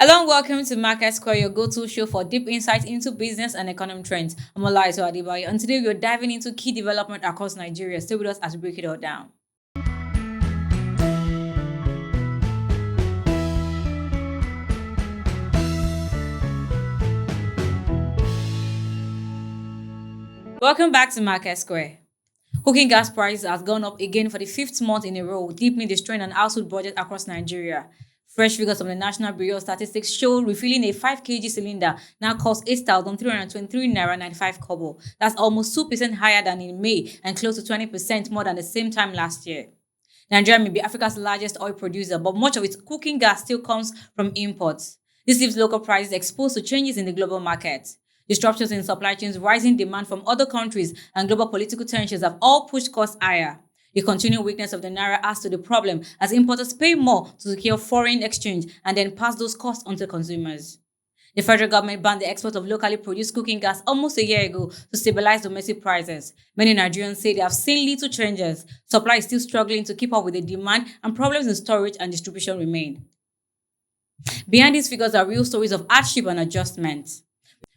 Hello and welcome to MarketSquare, your go-to show for deep insights into business and economic trends. I'm Olaiso Adebayo, and today we're diving into key development across Nigeria. Stay with us as we break it all down. Welcome back to MarketSquare. Cooking gas prices has gone up again for the fifth month in a row, deepening the strain on household budget across Nigeria. Fresh figures from the National Bureau of Statistics show refilling a 5 kg cylinder now costs 8,323 naira 95 kobo. That's almost 2% higher than in May and close to 20% more than the same time last year. Nigeria may be Africa's largest oil producer, but much of its cooking gas still comes from imports. This leaves local prices exposed to changes in the global market. Disruptions in supply chains, rising demand from other countries, and global political tensions have all pushed costs higher. The continuing weakness of the naira adds to the problem as importers pay more to secure foreign exchange and then pass those costs on to consumers. The federal government banned the export of locally produced cooking gas almost a year ago to stabilize domestic prices. Many Nigerians say they have seen little changes. Supply is still struggling to keep up with the demand, and problems in storage and distribution remain. Behind these figures are real stories of hardship and adjustment.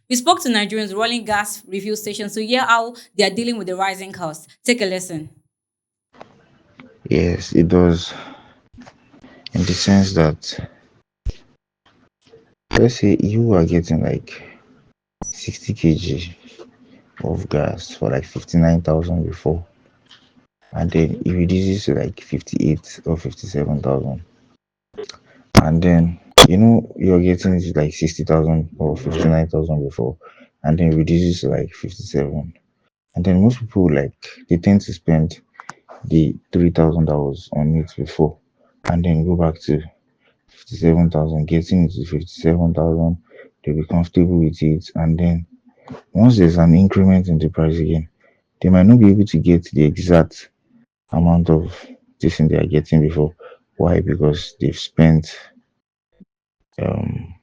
We spoke to Nigerians rolling gas refuel stations to hear how they are dealing with the rising costs. Take a listen. Yes, it does, in the sense that, let's say you are getting like 60 kg of gas for like 59,000 before, and then it reduces to like 58 or 57,000, and then you're getting it like 60,000 or 59,000 before, and then it reduces to like 57, and then most people like they tend to spend the 3,000 that was on it before, and then go back to 57,000, getting it to 57,000, they'll be comfortable with it. And then once there's an increment in the price again, they might not be able to get the exact amount of this thing they are getting before. Why? Because they've spent um,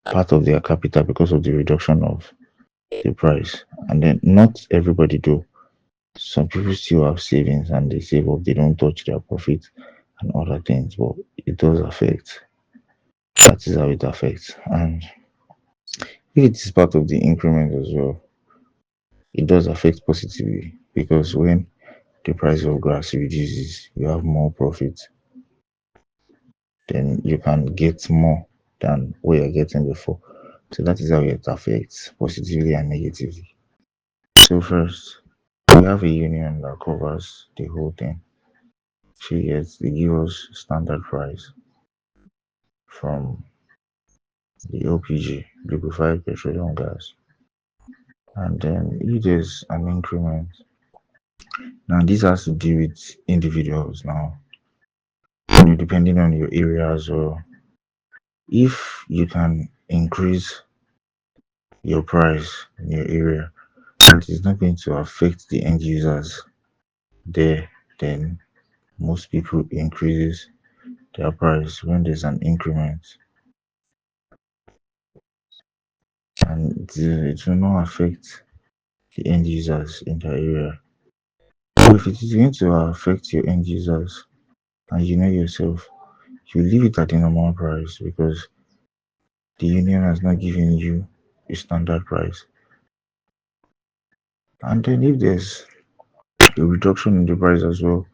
part of their capital because of the reduction of the price. And then not everybody do. Some people still have savings and they save up, they don't touch their profit and other things, but it does affect. That is how it affects. And if it is part of the increment as well, it does affect positively because when the price of grass reduces, you have more profit, then you can get more than what you're getting before. So that is how it affects positively and negatively. So first, we have a union that covers the whole thing. They give us standard price from the LPG, liquefied petroleum gas. And then if there's an increment, now this has to do with individuals now, depending on your area as well. If you can increase your price in your area and it's not going to affect the end users there, then most people increases their price when there's an increment, and it will not affect the end users in the area. So if it is going to affect your end users and you know yourself, you leave it at the normal price because the union has not given you a standard price. And then if there's a reduction in the price as well,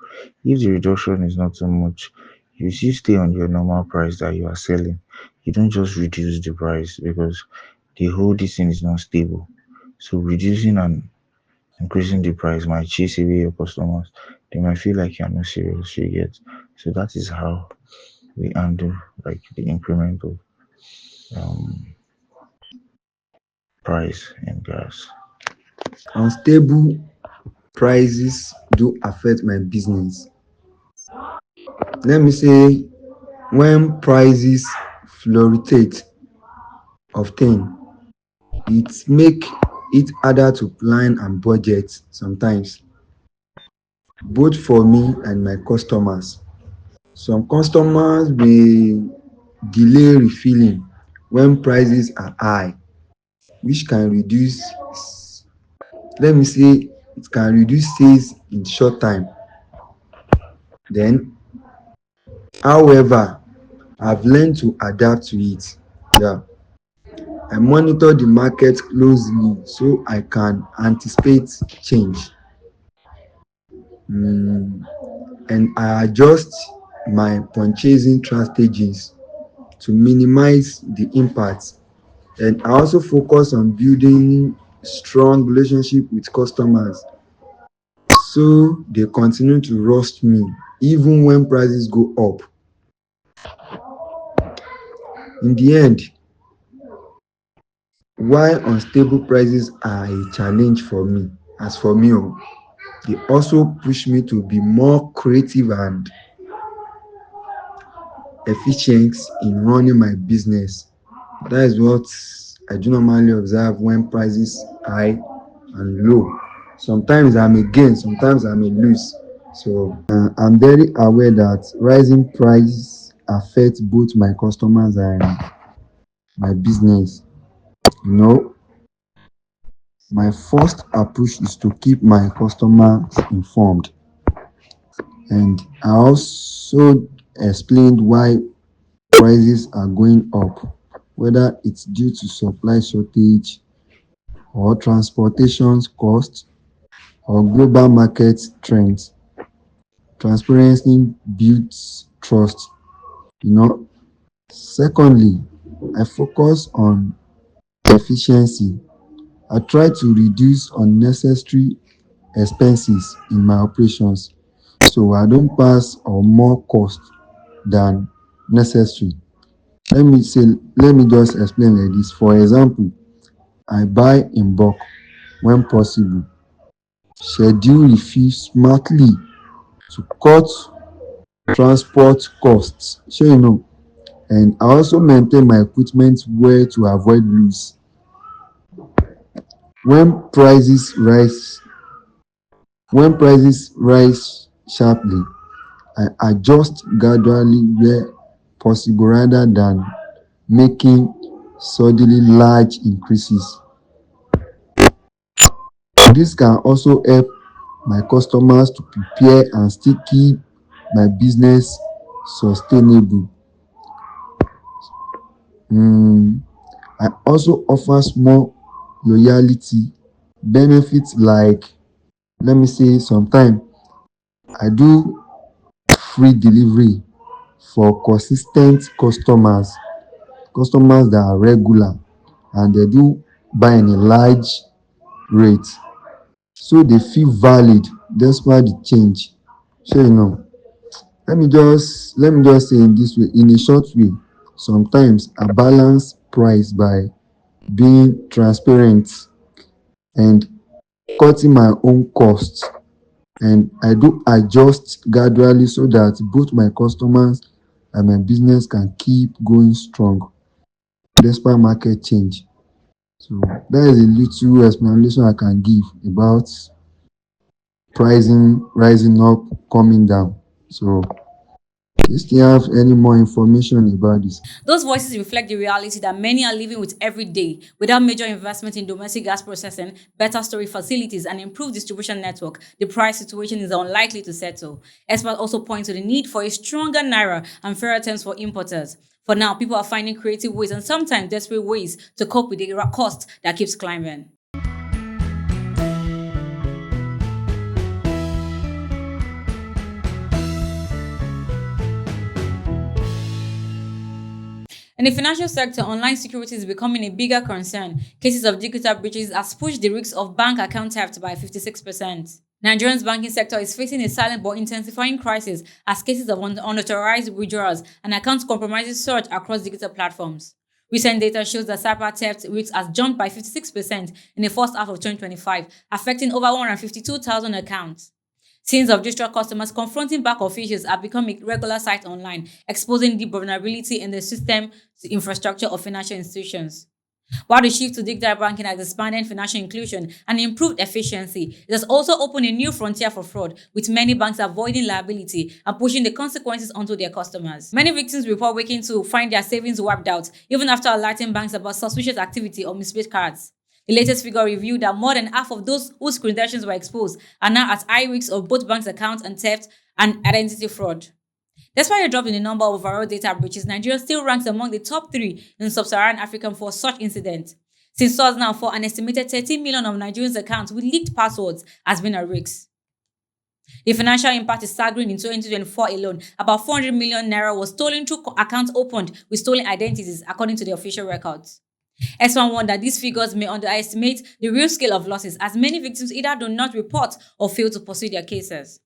if the reduction is not so much, you still stay on your normal price that you are selling. You don't just reduce the price because the whole this thing is not stable. So reducing and increasing the price might chase away your customers. They might feel like you're not serious, you get. So that is how we handle like the incremental um price in gas. Unstable prices do affect my business. Let me say when prices fluctuate of ten, it make it harder to plan and budget sometimes, both for me and my customers. Some customers may delay refilling when prices are high, which can reduce, let me say, it can reduce sales in short time. Then, however, I've learned to adapt to it. Yeah. I monitor the market closely so I can anticipate change. Mm, and I adjust my purchasing strategies to minimize the impact. And I also focus on building strong relationship with customers so they continue to trust me even when prices go up. In the end, while unstable prices are a challenge for me, as for me, they also push me to be more creative and efficient in running my business. That is what I do normally observe when prices high and low. Sometimes I may gain, sometimes I may lose. So I'm very aware that rising price affects both my customers and my business. You know, my first approach is to keep my customers informed, and I also explained why prices are going up, whether it's due to supply shortage or transportation costs or global market trends. Transparency builds trust, you know. Secondly, I focus on efficiency. I try to reduce unnecessary expenses in my operations so I don't pass on more cost than necessary. Let me say, let me just explain like this. For example, I buy in bulk when possible, schedule refill smartly to cut transport costs. Shey you know, and I also maintain my equipment well to avoid loss. When prices rise when prices rise sharply, I adjust gradually where possible rather than making suddenly large increases. This can also help my customers to prepare and still keep my business sustainable. um I also offer small loyalty benefits like, let me say, sometimes I do free delivery for consis ten t customers that are regular and they do buy in a large rate, so they feel valid despite the change. Shey you know. Let me just say in this way, in a short way, sometimes I balance price by being transparent and cutting my own costs, and I do adjust gradually so that both my customers and my business can keep going strong despite market change. So that is a little explanation I can give about pricing rising up, coming down. So do you have any more information about this? Those voices reflect the reality that many are living with every day. Without major investment in domestic gas processing, better storage facilities, and improved distribution network, the price situation is unlikely to settle. Experts also point to the need for a stronger naira and fairer terms for importers. For now, people are finding creative ways and sometimes desperate ways to cope with the cost that keeps climbing. In the financial sector, online security is becoming a bigger concern. Cases of digital breaches has pushed the risks of bank account theft by 56%. Nigerian's banking sector is facing a silent but intensifying crisis as cases of unauthorized withdrawals and account compromises surge across digital platforms. Recent data shows that cyber theft risks has jumped by 56% in the first half of 2025, affecting over 152,000 accounts. Scenes of distraught customers confronting bank officials have become a regular sight online, exposing the vulnerability in the system infrastructure of financial institutions. While the shift to digital banking has expanded financial inclusion and improved efficiency, it has also opened a new frontier for fraud, with many banks avoiding liability and pushing the consequences onto their customers. Many victims report waking to find their savings wiped out, even after alerting banks about suspicious activity or misplaced cards. The latest figure revealed that more than half of those whose credentials were exposed are now at high risk of both banks' accounts and theft and identity fraud. Despite a drop in the number of overall data breaches, Nigeria still ranks among the top 3 in sub-Saharan Africa for such incidents. Since 2004, an estimated 13 million of Nigerians' accounts with leaked passwords has been at risk. The financial impact is staggering. In 2024 alone, about 400 million naira was stolen through accounts opened with stolen identities, according to the official records. Experts warn that these figures may underestimate the real scale of losses, as many victims either do not report or fail to pursue their cases.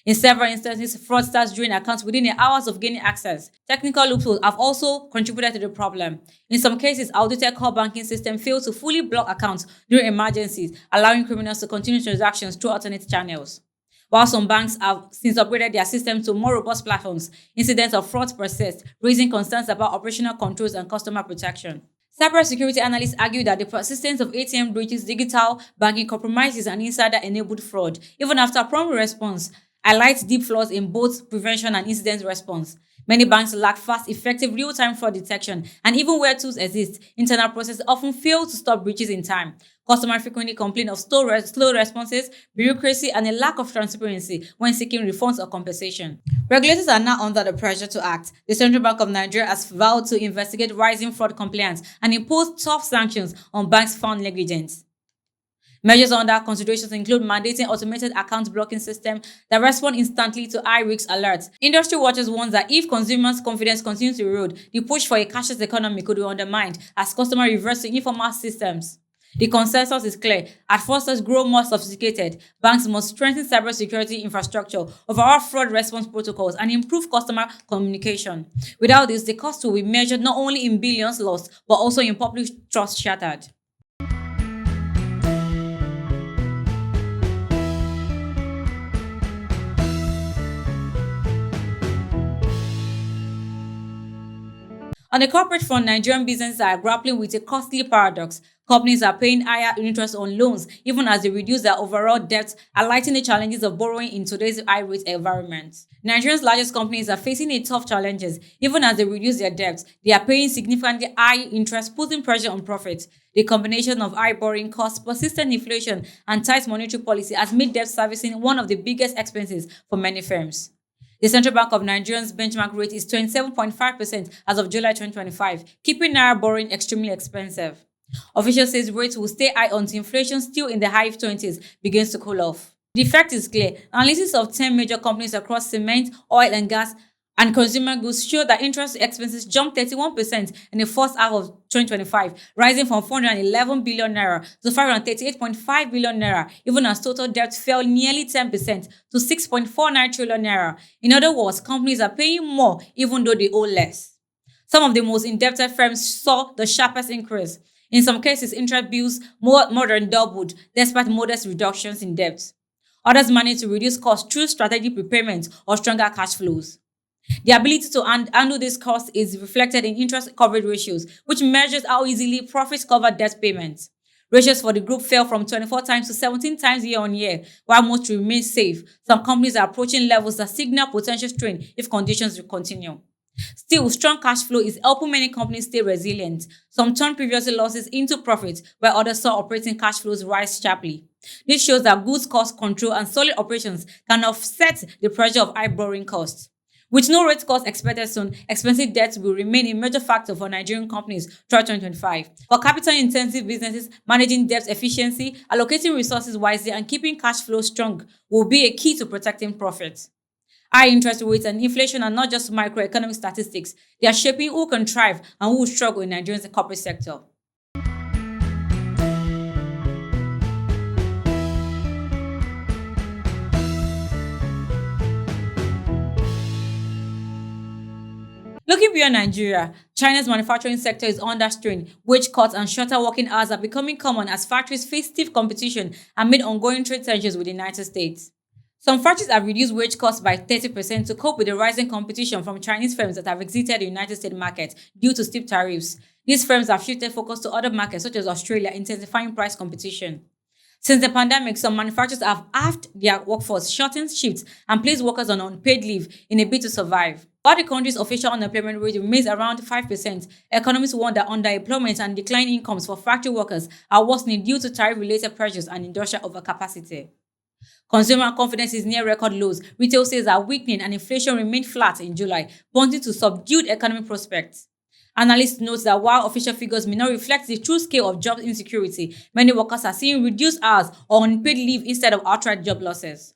In several instances, fraudsters drain accounts within the hours of gaining access. Technical loopholes have also contributed to the problem. In some cases, outdated core banking systems fail to fully block accounts during emergencies, allowing criminals to continue transactions through alternate channels. While some banks have since upgraded their systems to more robust platforms, incidents of fraud persist, raising concerns about operational controls and customer protection. Cybersecurity analysts argue that the persistence of ATM breaches, digital banking compromises, and insider-enabled fraud, even after prompt response, highlights deep flaws in both prevention and incident response. Many banks lack fast, effective real-time fraud detection, and even where tools exist, internal processes often fail to stop breaches in time. Customers frequently complain of slow responses, bureaucracy, and a lack of transparency when seeking refunds or compensation. Regulators are now under the pressure to act. The Central Bank of Nigeria has vowed to investigate rising fraud compliance and impose tough sanctions on banks found negligent. Measures under consideration include mandating automated account blocking systems that respond instantly to high-risk alerts. Industry watchers warn that if consumers' confidence continues to erode, the push for a cashless economy could be undermined as customers revert to informal systems. The consensus is clear. As fraudsters grow more sophisticated, banks must strengthen cybersecurity infrastructure, overall fraud response protocols, and improve customer communication. Without this, the cost will be measured not only in billions lost, but also in public trust shattered. On the corporate front, Nigerian businesses are grappling with a costly paradox. Companies are paying higher interest on loans, even as they reduce their overall debt, highlighting the challenges of borrowing in today's high-rate environment. Nigeria's largest companies are facing a tough challenges. Even as they reduce their debts, they are paying significantly high interest, putting pressure on profits. The combination of high borrowing costs, persistent inflation, and tight monetary policy has made debt servicing one of the biggest expenses for many firms. The Central Bank of Nigeria's benchmark rate is 27.5% as of July 2025, keeping naira borrowing extremely expensive. Officials say rates will stay high until inflation, still in the high 20s, begins to cool off. The effect is clear. Analysis of 10 major companies across cement, oil and gas, and consumer goods show that interest expenses jumped 31% in the first half of 2025, rising from 411 billion naira to 538.5 billion naira, even as total debt fell nearly 10% to 6.49 trillion naira. In other words, companies are paying more even though they owe less. Some of the most indebted firms saw the sharpest increase. In some cases, interest bills more than doubled, despite modest reductions in debt. Others managed to reduce costs through strategic prepayment or stronger cash flows. The ability to handle this cost is reflected in interest coverage ratios, which measures how easily profits cover debt payments. Ratios for the group fell from 24 times to 17 times year on year, while most remain safe. Some companies are approaching levels that signal potential strain if conditions will continue. Still, strong cash flow is helping many companies stay resilient. Some turned previous losses into profits, while others saw operating cash flows rise sharply. This shows that good cost control and solid operations can offset the pressure of high borrowing costs. With no rate cuts expected soon, expensive debt will remain a major factor for Nigerian companies throughout 2025. For capital-intensive businesses, managing debt efficiency, allocating resources wisely, and keeping cash flow strong will be a key to protecting profits. High interest rates and inflation are not just microeconomic statistics. They are shaping who can thrive and who will struggle in Nigeria's corporate sector. Looking beyond Nigeria, China's manufacturing sector is under strain. Wage cuts and shorter working hours are becoming common as factories face stiff competition amid ongoing trade tensions with the United States. Some factories have reduced wage costs by 30% to cope with the rising competition from Chinese firms that have exited the United States market due to steep tariffs. These firms have shifted focus to other markets such as Australia, intensifying price competition. Since the pandemic, some manufacturers have halved their workforce, shortened shifts, and placed workers on unpaid leave in a bid to survive. While the country's official unemployment rate remains around 5%, economists warn that underemployment and declining incomes for factory workers are worsening due to tariff-related pressures and industrial overcapacity. Consumer confidence is near record lows. Retail sales are weakening and inflation remained flat in July, pointing to subdued economic prospects. Analysts note that while official figures may not reflect the true scale of job insecurity, many workers are seeing reduced hours or unpaid leave instead of outright job losses.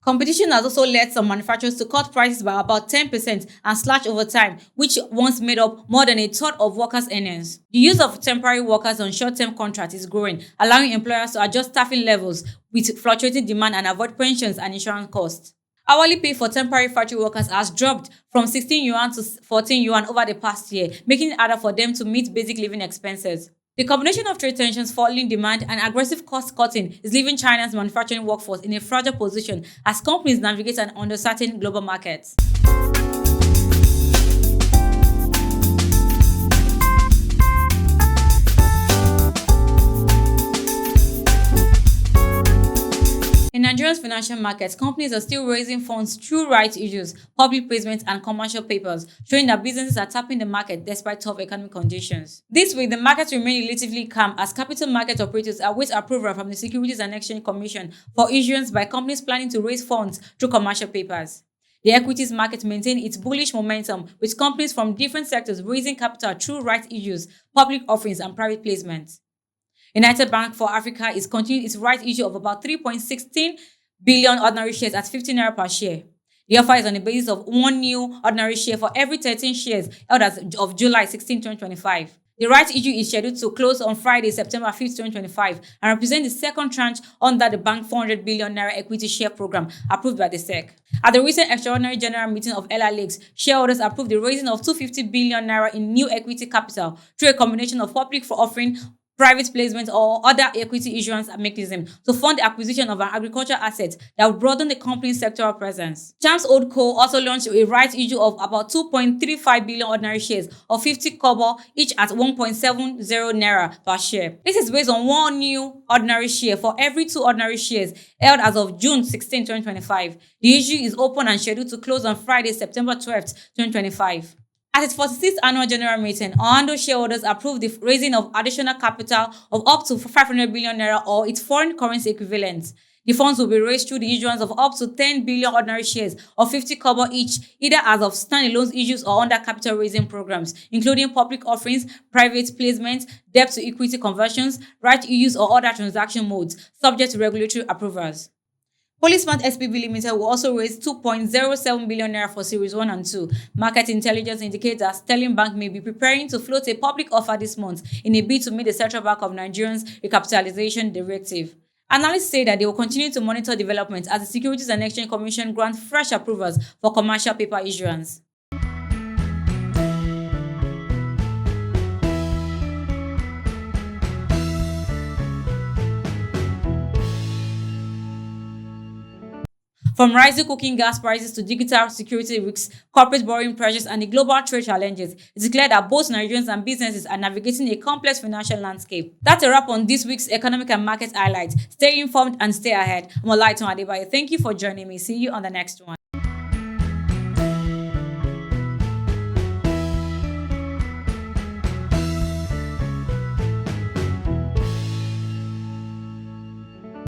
Competition has also led some manufacturers to cut prices by about 10% and slash overtime, which once made up more than a third of workers' earnings. The use of temporary workers on short-term contracts is growing, allowing employers to adjust staffing levels with fluctuating demand and avoid pensions and insurance costs. Hourly pay for temporary factory workers has dropped from 16 yuan to 14 yuan over the past year, making it harder for them to meet basic living expenses. The combination of trade tensions, falling demand, and aggressive cost cutting is leaving China's manufacturing workforce in a fragile position as companies navigate an uncertain global market. In Nigeria's financial markets, companies are still raising funds through rights issues, public placements, and commercial papers, showing that businesses are tapping the market despite tough economic conditions. This week, the markets remain relatively calm as capital market operators await approval from the Securities and Exchange Commission for issuance by companies planning to raise funds through commercial papers. The equities market maintained its bullish momentum, with companies from different sectors raising capital through rights issues, public offerings, and private placements. United Bank for Africa is continuing its rights issue of about 3.16 billion ordinary shares at 15 naira per share. The offer is on the basis of one new ordinary share for every 13 shares held as of July 16, 2025. The rights issue is scheduled to close on Friday, September 5, 2025, and represent the second tranche under the bank 400 billion naira equity share program approved by the SEC. At the recent extraordinary general meeting of Ella Lakes, shareholders approved the raising of 250 billion naira in new equity capital through a combination of public offering, private placement, or other equity issuance mechanism to fund the acquisition of an agricultural asset that would broaden the company's sectoral presence. Champs Old Co. also launched a rights issue of about 2.35 billion ordinary shares of 50 kobo each at 1.70 naira per share. This is based on one new ordinary share for every 2 ordinary shares held as of June 16, 2025. The issue is open and scheduled to close on Friday, September 12, 2025. At its 46th annual general meeting, Oando shareholders approved the raising of additional capital of up to 500 billion naira or its foreign currency equivalent. The funds will be raised through the issuance of up to 10 billion ordinary shares of 50 kobo each, either as of standalone issues or under capital raising programs, including public offerings, private placements, debt to equity conversions, right issues, or other transaction modes, subject to regulatory approvals. Polismart SPV Limited will also raise 2.07 billion naira for Series 1 and 2. Market intelligence indicates that Sterling Bank may be preparing to float a public offer this month in a bid to meet the Central Bank of Nigerian's recapitalization directive. Analysts say that they will continue to monitor developments as the Securities and Exchange Commission grants fresh approvals for commercial paper issuance. From rising cooking gas prices to digital security risks, corporate borrowing pressures, and the global trade challenges, it's clear that both Nigerians and businesses are navigating a complex financial landscape. That's a wrap on this week's economic and market highlights. Stay informed and stay ahead. I'm Olaiton Adebayo. Thank you for joining me. See you on the next one.